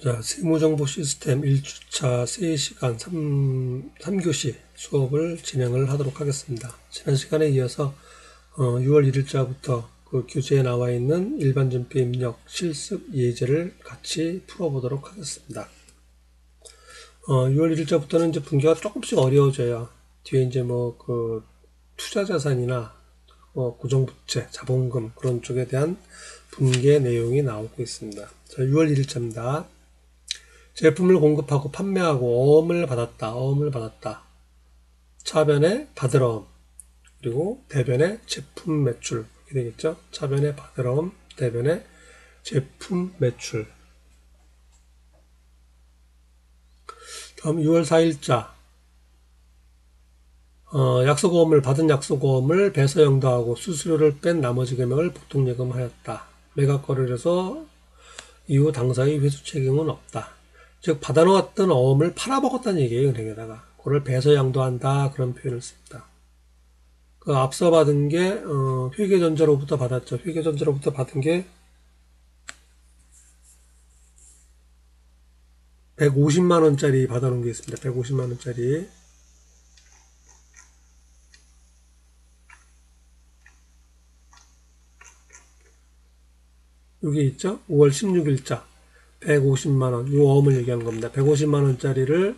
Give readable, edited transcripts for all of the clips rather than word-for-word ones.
자, 세무정보 시스템 1주차 3시간 3교시 수업을 진행을 하도록 하겠습니다. 지난 시간에 이어서 6월 1일자부터 그 교재에 나와 있는 일반전표 입력 실습 예제를 같이 풀어보도록 하겠습니다. 6월 1일자부터는 이제 분계가 조금씩 어려워져요. 뒤에 이제 투자자산이나 고정부채, 자본금 그런 쪽에 대한 분계 내용이 나오고 있습니다. 자, 6월 1일자입니다. 제품을 공급하고 판매하고 어음을 받았다. 차변에 받으러음, 그리고 대변에 제품 매출, 이렇게 되겠죠. 차변에 받으러음, 대변에 제품 매출. 다음 6월 4일자 약속어음을 받은 약속어음을 배서영도하고 수수료를 뺀 나머지 금액을 보통예금하였다. 매각거래를 해서 이후 당사의 회수 책임은 없다. 즉 받아놓았던 어음을 팔아먹었다는 얘기예요. 은행에다가 그걸 배서양도한다 그런 표현을 씁니다. 그 앞서 받은 게 회계전자로부터 받았죠. 회계전자로부터 받은 게 150만원짜리 받아놓은 게 있습니다. 150만원짜리. 여기 있죠. 5월 16일자 150만원 이 어음을 얘기하는 겁니다. 150만원짜리를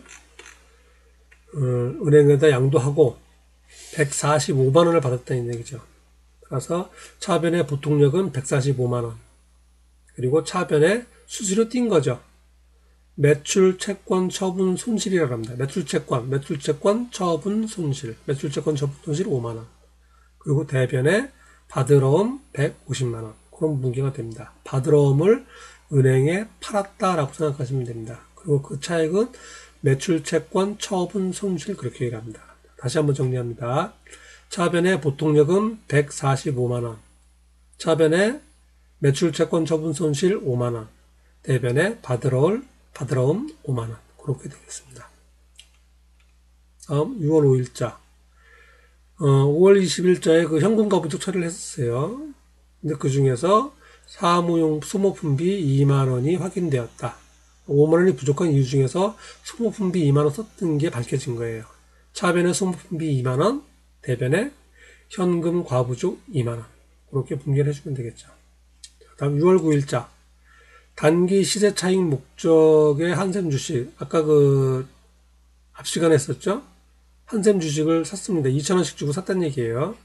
은행에다 양도하고 145만원을 받았다는 얘기죠. 그래서 차변의 보통력은 145만원, 그리고 차변에 수수료 띈 거죠. 매출 채권 처분 손실이라고 합니다. 매출채권 처분 손실, 매출채권 처분 손실 5만원, 그리고 대변에 받으러움 150만원. 그런 분계가 됩니다. 받으러움을 은행에 팔았다라고 생각하시면 됩니다. 그리고 그 차액은 매출채권 처분 손실 그렇게 얘기합니다. 다시 한번 정리합니다. 차변의 보통요금 145만원, 차변의 매출채권 처분 손실 5만원, 대변에 받으러움 5만원. 그렇게 되겠습니다. 다음 6월 5일자 5월 20일자에 그 현금가부족 처리를 했었어요. 근데 그 중에서 사무용 소모품비 2만원이 확인되었다. 5만원이 부족한 이유 중에서 소모품비 2만원 썼던 게 밝혀진 거예요. 차변에 소모품비 2만원, 대변에 현금 과부족 2만원. 그렇게 분계를 해주면 되겠죠. 다음 6월 9일자 단기 시세 차익 목적의 한샘 주식, 아까 앞 시간에 했었죠. 한샘 주식을 샀습니다. 2,000원씩 주고 샀다는 얘기예요.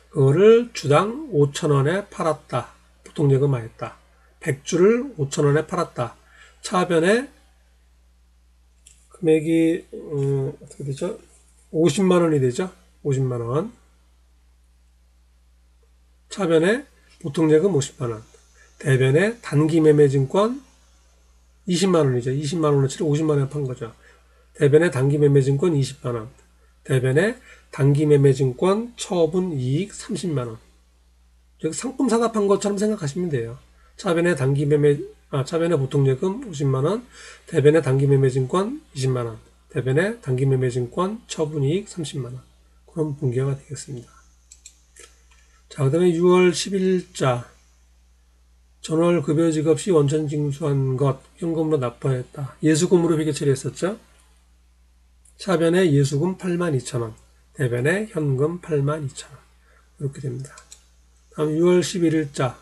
그거를 주당 5,000원에 팔았다. 보통예금하였다. 100주를 5,000원에 팔았다. 차변에 금액이 어떻게 되죠? 50만원이 되죠. 50만원. 차변에 보통예금 50만원. 대변에 단기매매증권 20만원이죠. 20만원어치를 50만원에 판 거죠. 대변에 단기매매증권 20만원. 대변에 단기매매증권 처분이익 30만원. 즉 상품 사납한 것처럼 생각하시면 돼요. 차변에 차변에 보통예금 50만원, 대변에 단기매매증권 20만원, 대변에 단기매매증권 처분이익 30만원. 그런 분계가 되겠습니다. 자, 그 다음에 6월 10일자 전월급여 지급 시 원천 징수한 것 현금으로 납부했다. 예수금으로 회계 처리했었죠. 차변에 예수금 82,000원, 대변에 현금 82,000원. 이렇게 됩니다. 다음 6월 11일자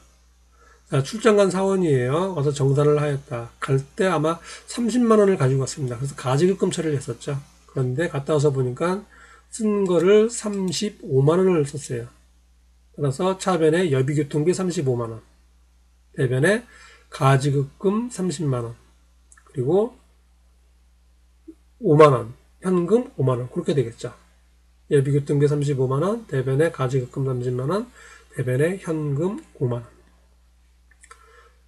출장 간 사원이에요. 와서 정산을 하였다. 갈 때 아마 30만원을 가지고 갔습니다. 그래서 가지급금 처리를 했었죠. 그런데 갔다 와서 보니까 쓴 거를 35만원을 썼어요. 따라서 차변에 여비교통비 35만원, 대변에 가지급금 30만원, 그리고 5만원, 현금 5만원. 그렇게 되겠죠. 예비교통비 35만원, 대변에 가지급금 30만원, 대변에 현금 5만원.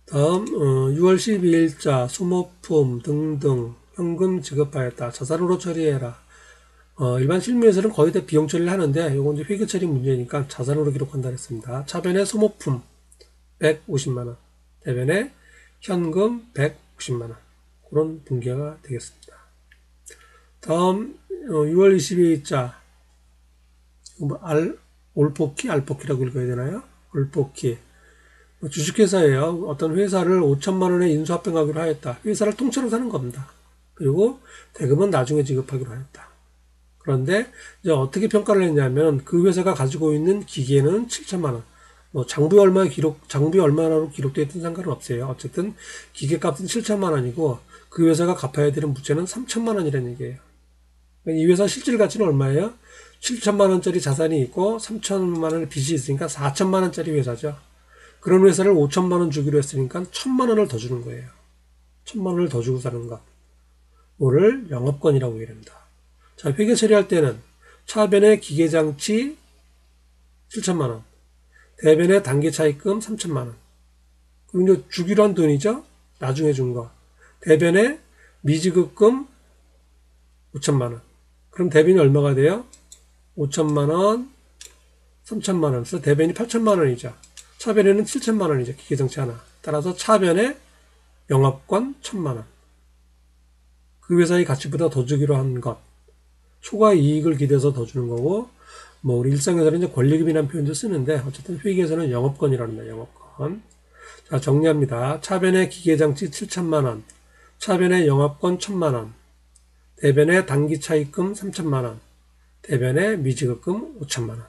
다음 6월 12일자 소모품 등등 현금 지급하였다. 자산으로 처리해라. 일반 실무에서는 거의 다 비용 처리를 하는데 이건 이제 회계 처리 문제니까 자산으로 기록한다 했습니다. 차변에 소모품 150만원, 대변에 현금 150만원. 그런 분계가 되겠습니다. 다음 6월 22일자 올포키, 알포키라고 읽어야 되나요? 올포키 주식회사예요. 어떤 회사를 5천만 원에 인수합병하기로 하였다. 회사를 통째로 사는 겁니다. 그리고 대금은 나중에 지급하기로 하였다. 그런데 이제 어떻게 평가를 했냐면 그 회사가 가지고 있는 기계는 7천만 원. 장부에 얼마로 기록되어 있든 상관은 없어요. 어쨌든 기계값은 7천만 원이고 그 회사가 갚아야 되는 부채는 3천만 원이라는 얘기예요. 이 회사 실질 가치는 얼마예요? 7천만 원짜리 자산이 있고 3천만 원의 빚이 있으니까 4천만 원짜리 회사죠. 그런 회사를 5천만 원 주기로 했으니까 1천만 원을 더 주는 거예요. 1천만 원을 더 주고 사는 것. 이거를 영업권이라고 얘기합니다. 자, 회계 처리할 때는 차변의 기계장치 7천만 원, 대변의 단기차입금 3천만 원. 그럼 이제 주기로 한 돈이죠? 나중에 준 거. 대변의 미지급금 5천만 원. 그럼 대변이 얼마가 돼요? 5천만 원, 3천만 원. 그래서 대변이 8천만 원이죠. 차변에는 7천만 원이죠. 기계장치 하나. 따라서 차변의 영업권 1천만 원. 그 회사의 가치보다 더 주기로 한 것. 초과 이익을 기대서 더 주는 거고, 우리 일상에서는 이제 권리금이라는 표현도 쓰는데, 어쨌든 회계에서는 영업권이라는 거예요, 영업권. 자, 정리합니다. 차변의 기계장치 7천만 원, 차변의 영업권 1천만 원, 대변의 단기차입금 3천만 원, 대변의 미지급금 5천만 원.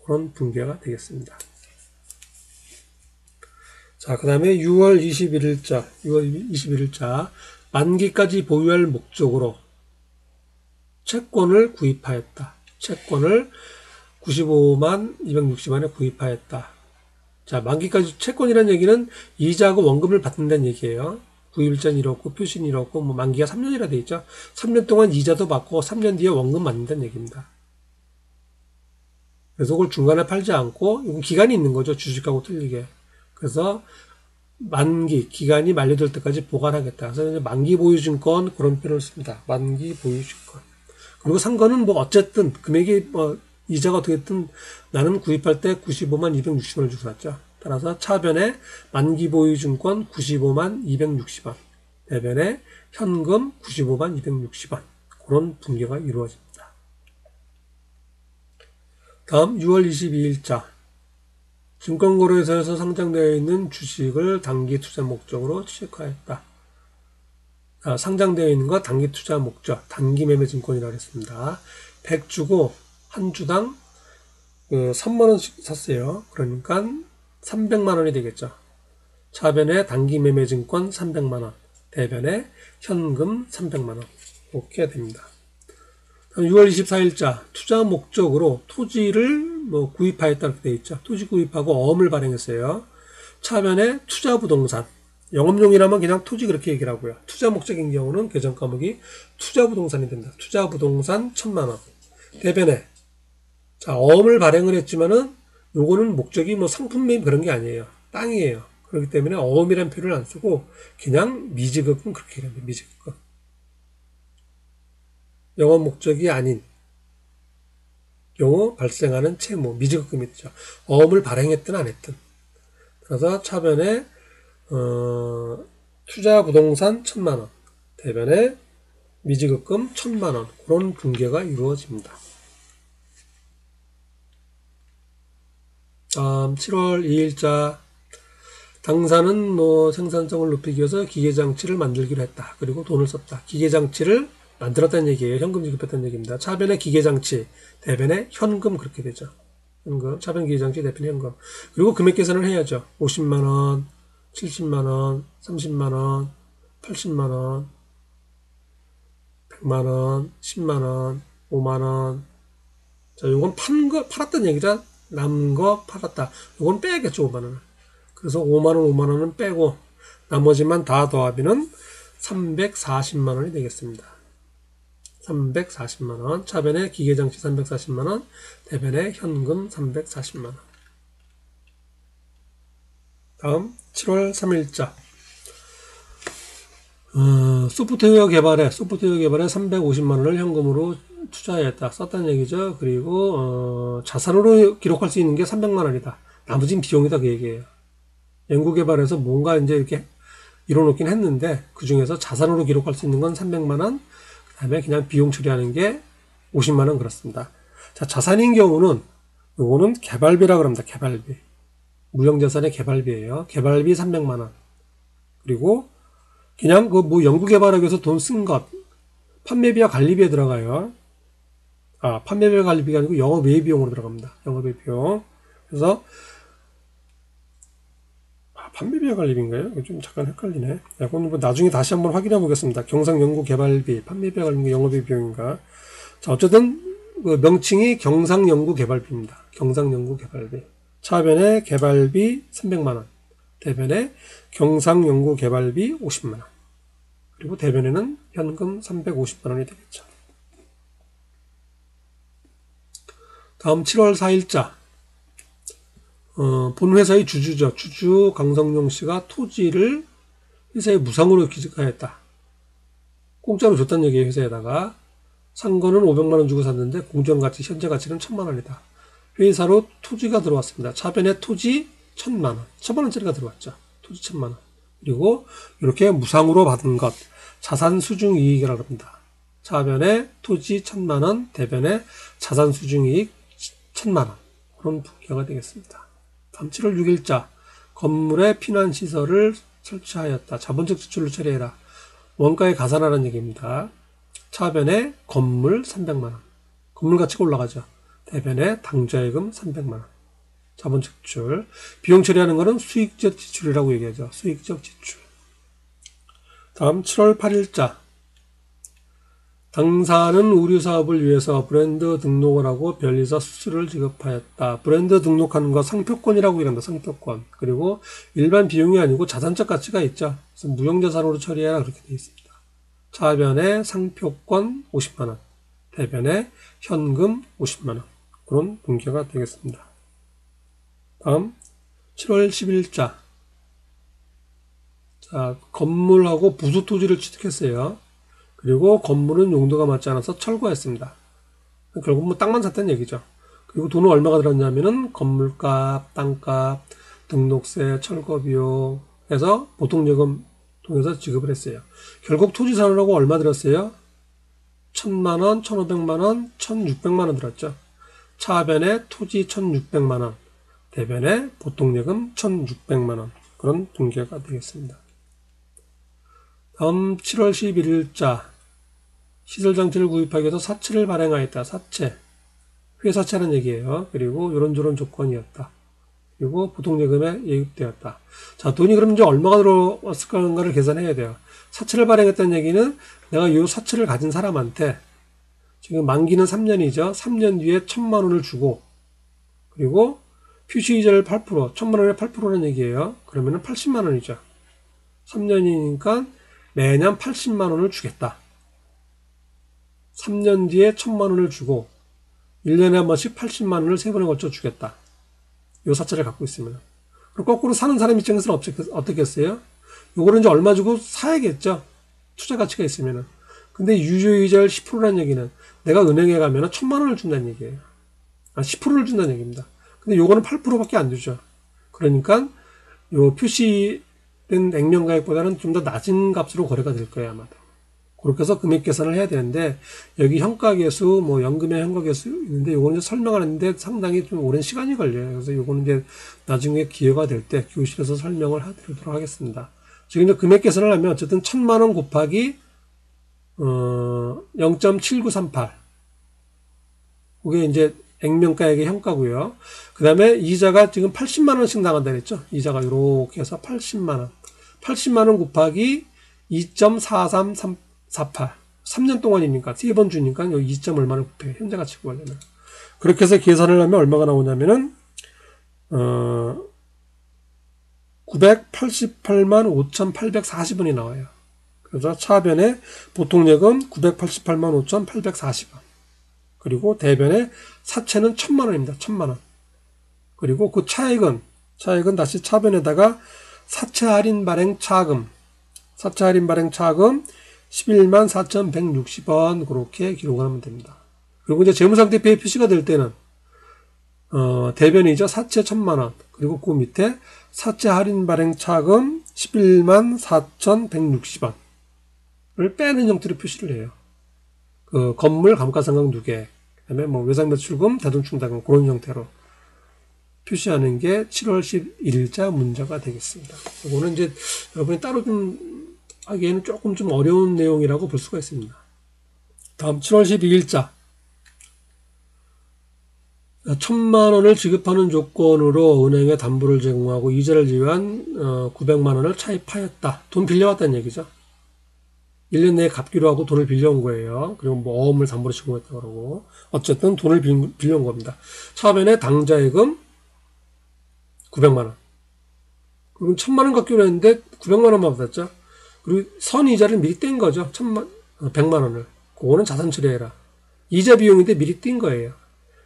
그런 분계가 되겠습니다. 자, 그 다음에 6월 21일자, 만기까지 보유할 목적으로 채권을 구입하였다. 채권을 95만 260원에 구입하였다. 자, 만기까지 채권이라는 얘기는 이자하고 원금을 받는다는 얘기예요. 구입일자는 이렇고 표시는 이렇고 만기가 3년이라 돼 있죠. 3년 동안 이자도 받고 3년 뒤에 원금 받는다는 얘기입니다. 그래서 그걸 중간에 팔지 않고 이건 기간이 있는 거죠. 주식하고 틀리게. 그래서 만기, 기간이 만료될 때까지 보관하겠다. 그래서 만기 보유증권 그런 표현을 씁니다. 만기 보유증권. 그리고 산 거는 어쨌든 금액이 이자가 어떻게 됐든 나는 구입할 때 95만 260원을 주고 샀죠. 따라서 차변에 만기 보유증권 95만 260원, 대변에 현금 95만 260원. 그런 분계가 이루어집니다. 다음 6월 22일자. 증권거래소에서 상장되어 있는 주식을 단기 투자 목적으로 취득하였다. 상장되어 있는 거 단기 투자 목적, 단기 매매 증권이라고 했습니다. 100 주고 한 주당 3만원씩 샀어요. 그러니까 300만원이 되겠죠. 차변에 단기 매매 증권 300만원, 대변에 현금 300만원. 이렇게 됩니다. 6월 24일자 투자 목적으로 토지를 구입하였다 이렇게 되어 있죠. 토지 구입하고 어음을 발행했어요. 차변에 투자 부동산. 영업용이라면 그냥 토지 그렇게 얘기를 하고요. 투자 목적인 경우는 계정 과목이 투자 부동산이 된다. 투자 부동산 1,000만원. 대변에 자, 어음을 발행을 했지만은 요거는 목적이 상품 매입 그런 게 아니에요. 땅이에요. 그렇기 때문에 어음이라는 표현을 안 쓰고 그냥 미지급금 그렇게 얘기합니다. 미지급금. 영업 목적이 아닌 경우 발생하는 채무, 미지급금이죠. 어음을 발행했든 안 했든. 그래서 차변에 투자 부동산 1,000만원, 대변에 미지급금 1,000만원 그런 분계가 이루어집니다. 다음 7월 2일자 당사는 생산성을 높이기 위해서 기계장치를 만들기로 했다. 그리고 돈을 썼다. 기계장치를 만들었다는 얘기예요. 현금 지급했다는 얘기입니다. 차변의 기계장치, 대변의 현금 그렇게 되죠. 현금, 차변 기계장치, 대변 현금. 그리고 금액 계산을 해야죠. 50만원, 70만원, 30만원, 80만원, 100만원, 10만원, 5만원. 자, 요건 팔았다는 얘기죠. 남은 거 팔았다. 요건 빼야겠죠, 5만원을. 그래서 5만원은 빼고, 나머지만 다 더하면 340만원이 되겠습니다. 340만원, 차변에 기계장치 340만원, 대변에 현금 340만원. 다음 7월 3일자 소프트웨어 개발에 350만원을 현금으로 투자했다. 썼다는 얘기죠. 그리고 자산으로 기록할 수 있는 게 300만원이다. 나머지는 비용이다 그 얘기예요. 연구개발에서 뭔가 이제 이렇게 이뤄놓긴 했는데 그 중에서 자산으로 기록할 수 있는 건 300만원, 그 다음에 그냥 비용 처리하는 게 50만원 그렇습니다. 자, 자산인 경우는 요거는 개발비라고 합니다. 개발비. 무형자산의 개발비예요. 개발비 300만원. 그리고 그냥 그 뭐 연구개발하기 위해서 돈 쓴 것, 판매비와 관리비에 들어가요. 판매비와 관리비가 아니고 영업외 비용으로 들어갑니다. 영업외 비용. 그래서 판매비와 관리비인가요? 이거 좀 잠깐 헷갈리네. 그건 뭐 나중에 다시 한번 확인해 보겠습니다. 경상연구개발비, 판매비와 관리비, 영업외 비용인가. 자, 어쨌든 그 명칭이 경상연구개발비입니다. 경상연구개발비. 차변에 개발비 300만원, 대변에 경상연구개발비 50만원, 그리고 대변에는 현금 350만원이 되겠죠. 다음 7월 4일자 본 회사의 주주죠. 주주 강성용 씨가 토지를 회사에 무상으로 기증하였다. 공짜로 줬다는 얘기예요. 회사에다가 산 거는 500만원 주고 샀는데 공정가치, 현재 가치는 1000만원이다. 회사로 토지가 들어왔습니다. 차변에 토지 1000만원, 1000만원짜리가 들어왔죠. 토지 1000만원. 그리고 이렇게 무상으로 받은 것, 자산수중이익이라고 합니다. 차변에 토지 1000만원, 대변에 자산수중이익 1000만원. 그런 분기가 되겠습니다. 다음 7월 6일자 건물에 피난시설을 설치하였다. 자본적 지출로 처리해라. 원가에 가산하라는 얘기입니다. 차변에 건물 300만원. 건물 가치가 올라가죠. 대변에 당좌예금 300만원. 자본적 지출. 비용 처리하는 것은 수익적 지출이라고 얘기하죠. 수익적 지출. 다음 7월 8일자 당사는 의류사업을 위해서 브랜드 등록을 하고 변리사 수수료를 지급하였다. 브랜드 등록하는 거 상표권이라고 얘기합니다. 상표권. 그리고 일반 비용이 아니고 자산적 가치가 있죠. 그래서 무형자산으로 처리해라 그렇게 되어 있습니다. 차변에 상표권 50만원, 대변에 현금 50만원. 그런 분기가 되겠습니다. 다음 7월 10일자 자, 건물하고 부수 토지를 취득했어요. 그리고 건물은 용도가 맞지 않아서 철거했습니다. 결국 뭐 땅만 샀다는 얘기죠. 그리고 돈은 얼마가 들었냐면은 건물값, 땅값, 등록세, 철거비용 해서 보통요금 통해서 지급을 했어요. 결국 토지 사느라고 얼마 들었어요? 1000만원, 1500만원, 1600만원 들었죠. 차변에 토지 1600만원, 대변에 보통요금 1600만원. 그런 분기가 되겠습니다. 다음 7월 11일자 시설장치를 구입하기 위해서 사채를 발행하였다. 사채. 회사채라는 얘기예요. 그리고 이런저런 조건이었다. 그리고 보통예금에 예입되었다. 자, 돈이 그럼 이제 얼마가 들어왔을까를 계산해야 돼요. 사채를 발행했다는 얘기는 내가 이 사채를 가진 사람한테 지금 만기는 3년이죠. 3년 뒤에 1000만 원을 주고 그리고 표시이자를 8%, 1000만 원에 8%라는 얘기예요. 그러면은 80만 원이죠. 3년이니까 매년 80만 원을 주겠다. 3년 뒤에 1000만 원을 주고 1년에 한 번씩 80만 원을 3번에 걸쳐 주겠다. 요 사채를 갖고 있으면. 그럼 거꾸로 사는 사람 입장에서는 어떻겠어요? 요거는 이제 얼마 주고 사야겠죠. 투자 가치가 있으면은. 근데 유효이자율 10%라는 얘기는 내가 은행에 가면은 1000만 원을 준다는 얘기예요. 10%를 준다는 얘기입니다. 근데 요거는 8%밖에 안 주죠. 그러니까 요 표시된 액면가액보다는 좀 더 낮은 값으로 거래가 될 거예요, 아마도. 그렇게 해서 금액 계산을 해야 되는데 여기 현가계수, 뭐 연금의 현가계수 있는데 요거는 이제 설명하는데 상당히 좀 오랜 시간이 걸려요. 그래서 요거는 이제 나중에 기회가 될 때 교실에서 설명을 해드리도록 하겠습니다. 지금 이제 금액 계산을 하면 어쨌든 1000만 원 곱하기 0.7938 그게 이제 액면가액의 현가고요. 그 다음에 이자가 지금 80만 원씩 나간다 그랬죠. 이자가 이렇게 해서 80만 원. 80만 원 곱하기 2.43348 3년 동안이니까 3번 주니까 여기 2점 얼마를 곱해요. 현재 가치 구하려면. 그렇게 해서 계산을 하면 얼마가 나오냐면은 988만 5,840원이 나와요. 그래서 차변에 보통예금 988만 5,840원. 그리고 대변에 사채는 1000만 원입니다. 1000만 원. 그리고 그 차액은 다시 차변에다가 사채 할인 발행 차금 11만 4,160원 그렇게 기록을 하면 됩니다. 그리고 이제 재무상태표에 표시가 될 때는 대변이죠. 사채 1000만 원. 그리고 그 밑에 사채 할인 발행 차금 11만 4,160원을 빼는 형태로 표시를 해요. 그 건물 감가상각 누계, 그다음에 뭐 외상매출금, 대동충당금 그런 형태로. 표시하는 게 7월 11일자 문자가 되겠습니다. 이거는 이제 여러분이 따로 좀 하기에는 조금 좀 어려운 내용이라고 볼 수가 있습니다. 다음 7월 12일자 1,000만 원을 지급하는 조건으로 은행에 담보를 제공하고 이자를 제외한 900만 원을 차입하였다. 돈 빌려왔다는 얘기죠. 1년 내에 갚기로 하고 돈을 빌려온 거예요. 그리고 뭐 어음을 담보로 제공했다고 그러고 어쨌든 돈을 빌려온 겁니다. 차변에 당자예금 900만 원. 그럼 1,000만 원 갚기로 했는데 900만 원만 받았죠. 그리고 선이자를 미리 뗀 거죠. 100만 원을. 그거는 자산 처리해라. 이자 비용인데 미리 뗀 거예요.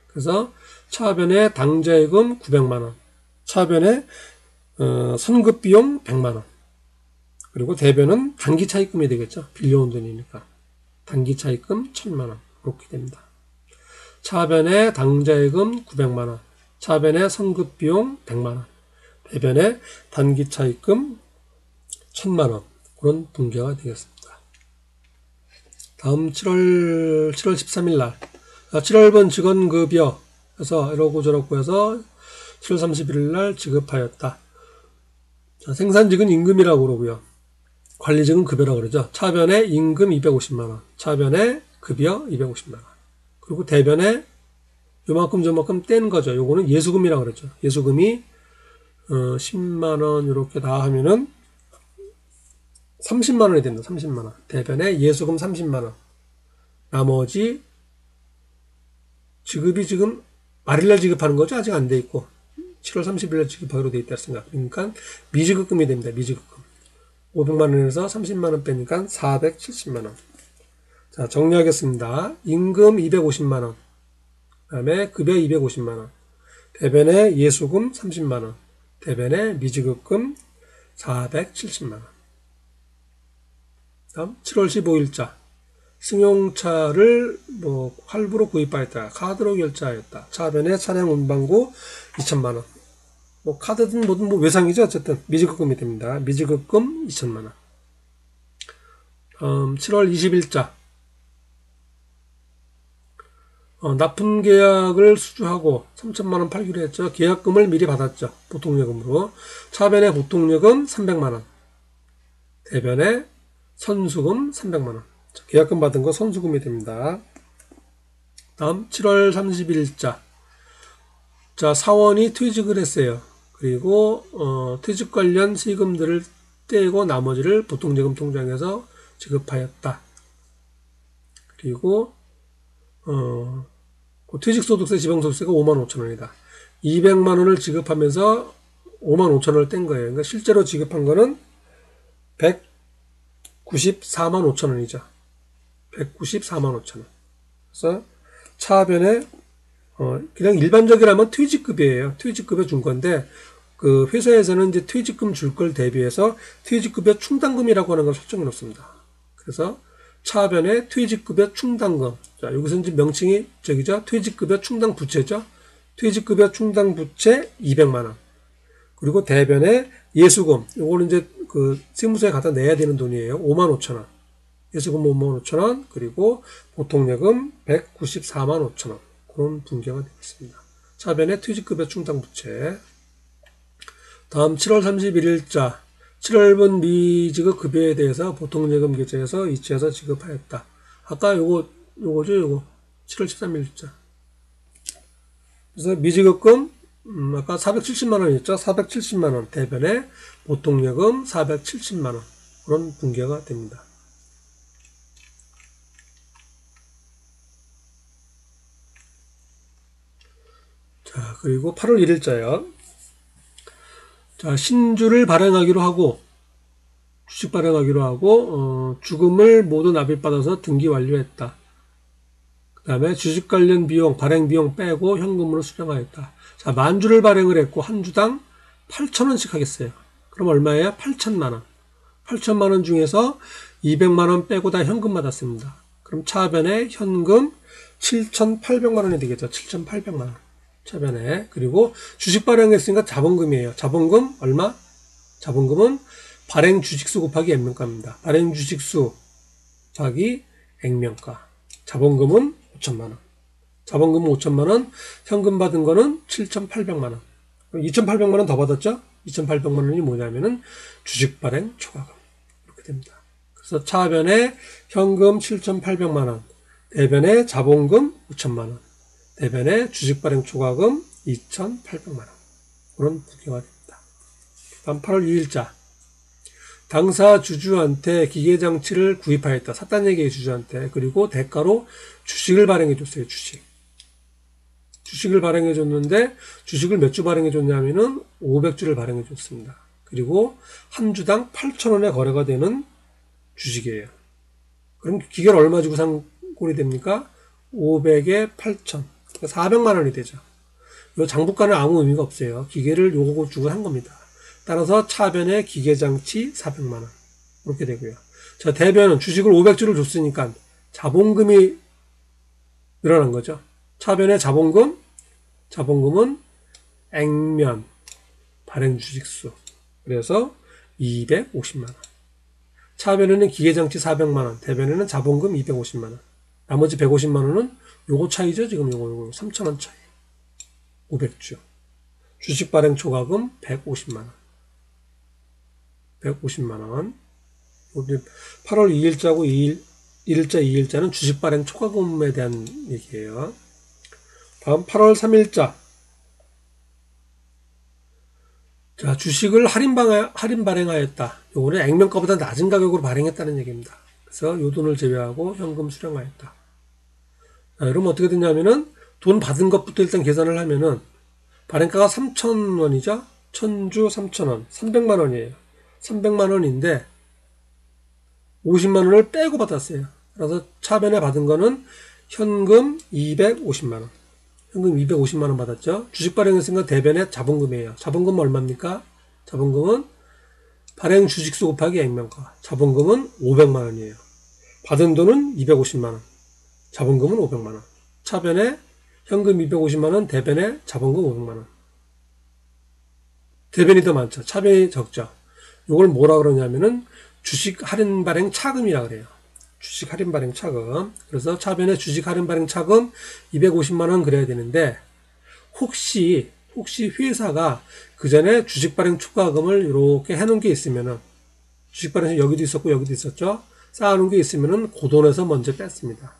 그래서 차변에 당자예금 900만 원. 차변에 선급 비용 100만 원. 그리고 대변은 단기 차입금이 되겠죠. 빌려온 돈이니까. 단기 차입금 1,000만 원. 이렇게 됩니다. 차변에 당자예금 900만 원. 차변에 선급 비용 100만 원. 대변에 단기 차입금 1,000만 원. 그런 분계가 되겠습니다. 다음 7월 13일 날 7월분 직원급여 해서 이러고 저러고 해서 7월 31일 날 지급하였다. 자, 생산직은 임금이라고 그러고요. 관리직은 급여라고 그러죠. 차변에 임금 250만 원, 차변에 급여 250만 원. 그리고 대변에 요만큼 저만큼 뗀 거죠. 요거는 예수금이라고 그러죠. 예수금이 10만 원 이렇게 다 하면은 30만 원이 됩니다. 30만 원. 대변에 예수금 30만 원. 나머지 지급이 지금 말일날 지급하는 거죠. 아직 안 돼 있고 7월 30일날 지급하기로 돼 있다 생각. 그러니까 미지급금이 됩니다. 미지급금. 500만 원에서 30만 원 빼니까 470만 원. 자, 정리하겠습니다. 임금 250만 원. 그다음에 급여 250만 원. 대변에 예수금 30만 원. 대변에 미지급금 470만 원. 다음 7월 15일자. 승용차를 할부로 구입하였다. 카드로 결제하였다. 차변에 차량 운반고 2천만 원. 카드든 뭐든 외상이죠. 어쨌든 미지급금이 됩니다. 미지급금 2천만 원. 7월 20일자. 납품 계약을 수주하고 3천만 원 팔기로 했죠. 계약금을 미리 받았죠. 보통예금으로. 차변에 보통예금 300만 원. 대변에 선수금 300만 원. 계약금 받은 거 선수금이 됩니다. 다음 7월 30일자. 자, 사원이 퇴직을 했어요. 그리고 퇴직 관련 세금들을 떼고 나머지를 보통예금 통장에서 지급하였다. 그리고 퇴직소득세 지방소득세가 5만 5천 원이다. 200만 원을 지급하면서 5만 5천 원을 뗀 거예요. 그러니까 실제로 지급한 거는 194만 5천 원이죠. 194만 5천 원. 그래서 차변에 그냥 일반적이라면 퇴직급여예요. 퇴직급여 준 건데 그 회사에서는 이제 퇴직금 줄 걸 대비해서 퇴직급여 충당금이라고 하는 걸 설정해 놓습니다. 그래서 차변에 퇴직급여 충당금. 자, 여기서 이제 명칭이 저기죠. 퇴직급여 충당 부채죠. 퇴직급여 충당 부채 200만 원. 그리고 대변에 예수금. 요거는 이제 그 세무서에 갖다 내야 되는 돈이에요. 5만 5천 원. 예수금 5만 5천 원. 그리고 보통예금 194만 5천 원. 그런 분계가 되겠습니다. 차변에 퇴직급여 충당 부채. 다음 7월 31일자. 7월분 미지급 급여에 대해서 보통예금 계좌에서 이체해서 지급하였다. 아까 요거죠, 요거. 7월 13일자. 그래서 미지급금, 아까 470만 원이었죠. 470만 원. 대변에 보통예금 470만 원. 그런 분계가 됩니다. 자, 그리고 8월 1일자요. 자, 신주를 발행하기로 하고, 주식 발행하기로 하고, 주금을 모두 납입받아서 등기 완료했다. 그 다음에 주식 관련 비용, 발행 비용 빼고 현금으로 수령하였다. 자, 만주를 발행을 했고, 한 주당 8,000원씩 하겠어요. 그럼 얼마예요? 8천만 원. 8천만 원 중에서 200만 원 빼고 다 현금 받았습니다. 그럼 차변에 현금 7,800만 원이 되겠죠. 7,800만 원. 차변에. 그리고 주식 발행했으니까 자본금이에요. 자본금 얼마? 자본금은 발행 주식수 곱하기 액면가입니다. 발행 주식수 자기 액면가. 자본금은 5천만 원. 자본금은 5천만 원. 현금 받은 거는 7,800만 원. 2,800만 원 더 받았죠? 2,800만 원이 뭐냐면은 주식 발행 초과금. 이렇게 됩니다. 그래서 차변에 현금 7,800만 원, 대변에 자본금 5천만 원, 대변에 주식 발행 초과금 2,800만 원. 그런 부기가 됩니다. 다음 8월 2일자. 당사 주주한테 기계장치를 구입하였다. 샀다는 얘기예요, 주주한테. 그리고 대가로 주식을 발행해줬어요, 주식. 주식을 발행해줬는데, 주식을 몇 주 발행해줬냐면은 500주를 발행해줬습니다. 그리고 한 주당 8,000원에 거래가 되는 주식이에요. 그럼 기계를 얼마 주고 산 꼴이 됩니까? 500에 8,000. 그러니까 400만 원이 되죠. 요 장부가는 아무 의미가 없어요. 기계를 요거 주고 산 겁니다. 따라서 차변에 기계장치 400만 원. 이렇게 되고요. 자, 대변은 주식을 500주를 줬으니까 자본금이 늘어난 거죠. 차변에 자본금은 액면 발행 주식수. 그래서 250만 원. 차변에는 기계장치 400만 원, 대변에는 자본금 250만 원. 나머지 150만 원은 요거 차이죠. 지금 요거 3,000원 차이. 500주. 주식 발행 초과금 150만 원. 150만 원. 8월 2일자고 1일자, 2일자는 주식 발행 초과금에 대한 얘기예요. 다음 8월 3일자. 자, 주식을 할인 발행하였다. 요거는 액면가보다 낮은 가격으로 발행했다는 얘기입니다. 그래서 요 돈을 제외하고 현금 수령하였다. 자, 그럼 어떻게 되냐면은 돈 받은 것부터 일단 계산을 하면은 발행가가 3,000원이죠? 1000주 3,000원. 300만 원이에요. 300만 원인데 50만 원을 빼고 받았어요. 그래서 차변에 받은 거는 현금 250만 원. 현금 250만 원 받았죠. 주식 발행했으니까 대변에 자본금이에요. 자본금은 얼마입니까? 자본금은 발행 주식수 곱하기 액면가. 자본금은 500만 원이에요. 받은 돈은 250만 원. 자본금은 500만 원. 차변에 현금 250만 원, 대변에 자본금 500만 원. 대변이 더 많죠. 차변이 적죠. 이걸 뭐라 그러냐면은 주식 할인 발행 차금이라 그래요. 주식 할인 발행 차금. 그래서 차변에 주식 할인 발행 차금 250만 원 그래야 되는데 혹시 회사가 그 전에 주식 발행 초과금을 이렇게 해놓은 게 있으면은 주식 발행 여기도 있었고 여기도 있었죠. 쌓아놓은 게 있으면은 그 돈에서 먼저 뺐습니다.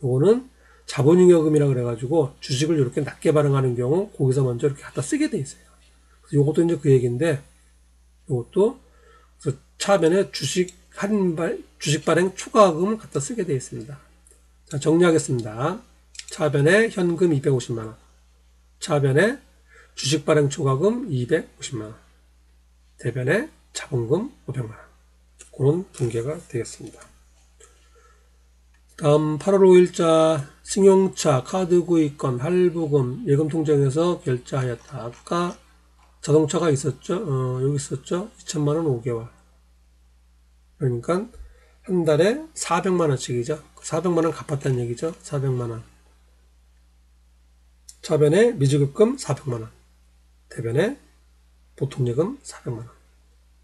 요거는 자본잉여금이라 그래가지고 주식을 이렇게 낮게 발행하는 경우 거기서 먼저 이렇게 갖다 쓰게 돼 있어요. 그래서 요것도 이제 그 얘기인데 요것도 차변에 주식 발행 초과금을 갖다 쓰게 되어 있습니다. 자, 정리하겠습니다. 차변에 현금 250만 원, 차변에 주식 발행 초과금 250만 원, 대변에 자본금 500만 원. 그런 통계가 되겠습니다. 다음 8월 5일자 승용차, 카드 구입권, 할부금, 예금 통장에서 결제하였다. 아까 자동차가 있었죠? 여기 있었죠? 2천만 원 5개월. 그러니까 한 달에 400만 원씩이죠. 400만 원 갚았다는 얘기죠. 400만 원. 차변에 미지급금 400만 원. 대변에 보통예금 400만 원.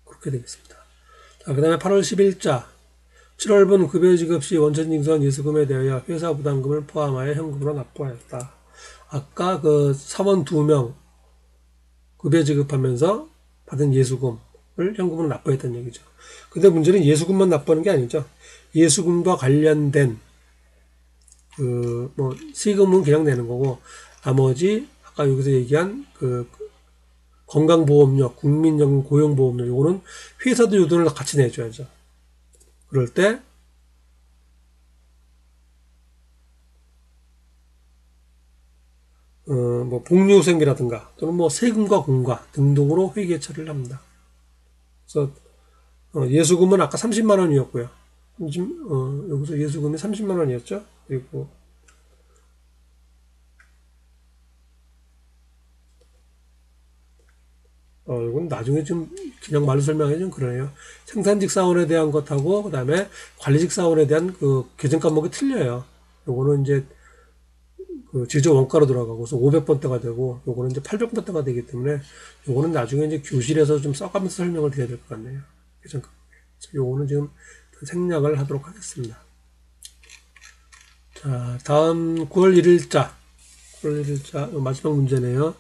그렇게 되겠습니다. 자, 그 다음에 8월 10일자 7월분 급여 지급 시 원천징수한 예수금에 대하여 회사 부담금을 포함하여 현금으로 납부하였다. 아까 그 사원 2명 급여 지급하면서 받은 예수금을 현금으로 납부했다는 얘기죠. 근데 문제는 예수금만 납부하는 게 아니죠. 예수금과 관련된 세금은 그냥 내는 거고 나머지 아까 여기서 얘기한 건강보험료, 국민연금, 고용보험료 이거는 회사도 이 돈을 같이 내줘야죠. 그럴 때 복리후생비라든가 또는 세금과 공과 등등으로 회계 처리를 합니다. 그래서 예수금은 아까 30만 원이었고요. 여기서 예수금이 30만 원이었죠. 그리고 이건 나중에 좀 그냥 말로 설명하기 좀 그러네요. 생산직 사원에 대한 것하고 그다음에 관리직 사원에 대한 그 계정 과목이 틀려요. 요거는 이제 그 제조 원가로 들어가고 그래서 500번대가 되고 요거는 이제 800번대가 되기 때문에 요거는 나중에 이제 교실에서 좀 써가면서 설명을 드려야 될 것 같네요. 계정 과목. 요거는 지금 생략을 하도록 하겠습니다. 자, 다음 9월 1일자 마지막 문제네요.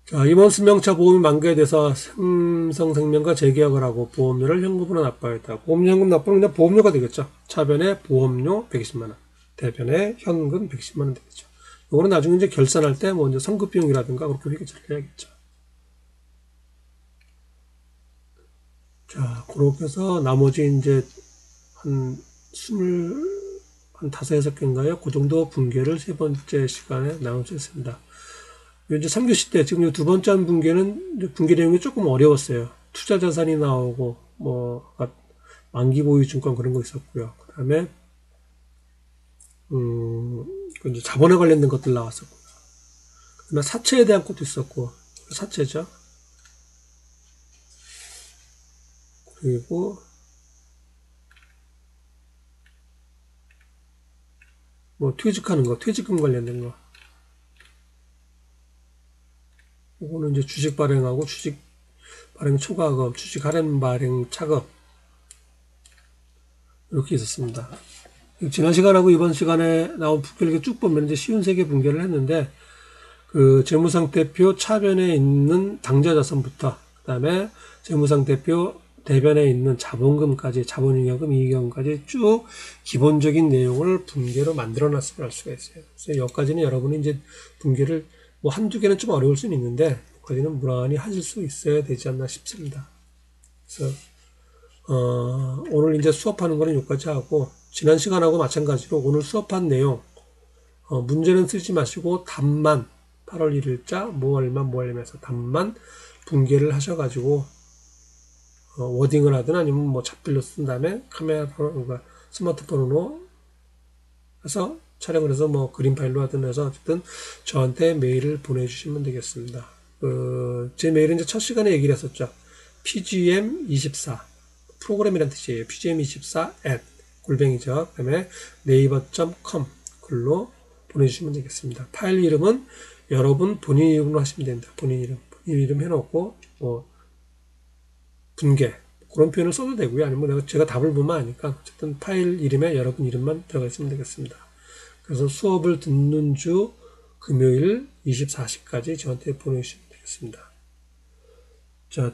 자, 임원 수명차 보험이 만기에 대해서 삼성생명과 재계약을 하고 보험료를 현금으로 납부하였다. 보험료 현금 납부는 그냥 보험료가 되겠죠. 차변에 보험료 120만원, 대변에 현금 110만원 되겠죠. 이거는 나중에 이제 결산할 때 뭐 이제 성급 비용이라든가 그렇게 회계처리를 해야겠죠. 자, 그렇게 해서 나머지 이제 한 다섯, 여섯 개인가요? 그 정도 분계를 세 번째 시간에 나눌 수 있습니다. 이제 3교시 때 지금 두 번째 한 분계는 분계 내용이 조금 어려웠어요. 투자 자산이 나오고 뭐 만기 보유 증권 그런 거 있었고요. 그다음에 이제 자본에 관련된 것들 나왔었고, 그다음에 사채에 대한 것도 있었고, 사채죠. 그리고 뭐 퇴직하는 거, 퇴직금 관련된 거. 이거는 이제 주식 발행하고 주식 발행 초과금, 주식 할인 발행 차금 이렇게 있었습니다. 지난 시간하고 이번 시간에 나온 분계를 쭉 보면 이제 쉬운 세 개 분계를 했는데 그 재무상태표 차변에 있는 당좌자산부터 그다음에 재무상태표 대변에 있는 자본금까지 자본잉여금, 이익여금까지 쭉 기본적인 내용을 분계로 만들어놨으면 할 수가 있어요. 그래서 여기까지는 여러분이 이제 분계를 뭐 한두 개는 좀 어려울 수는 있는데 여기까지는 무난히 하실 수 있어야 되지 않나 싶습니다. 그래서 오늘 이제 수업하는 거는 여기까지 하고 지난 시간하고 마찬가지로 오늘 수업한 내용 문제는 쓰지 마시고 답만 8월 1일자 뭐 얼마에서 답만 분계를 하셔가지고 워딩을 하든 아니면 뭐 잡필로 쓴 다음에 그러니까 스마트폰으로 해서 촬영을 해서 뭐 그림 파일로 하든 해서 어쨌든 저한테 메일을 보내주시면 되겠습니다. 제 메일은 이제 첫 시간에 얘기를 했었죠. pgm24 프로그램이란 뜻이에요. pgm24 @ 그 다음에 naver.com 글로 보내주시면 되겠습니다. 파일 이름은 여러분 본인 이름으로 하시면 됩니다. 본인 이름 해놓고 뭐 분계 그런 표현을 써도 되고요. 아니면 제가 답을 보면 아니까 어쨌든 파일 이름에 여러분 이름만 들어가 있으면 되겠습니다. 그래서 수업을 듣는 주 금요일 24시까지 저한테 보내주시면 되겠습니다. 자,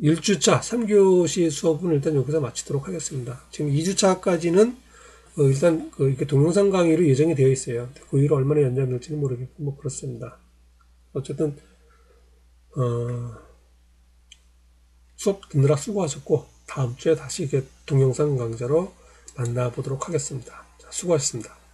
1주차 3교시 수업은 일단 여기서 마치도록 하겠습니다. 지금 2주차까지는 일단 이렇게 동영상 강의로 예정이 되어 있어요. 그 이후로 얼마나 연장될지는 모르겠고 뭐 그렇습니다. 어쨌든 수업 듣느라 수고하셨고 다음 주에 다시 이게 동영상 강좌로 만나보도록 하겠습니다. 자, 수고하셨습니다.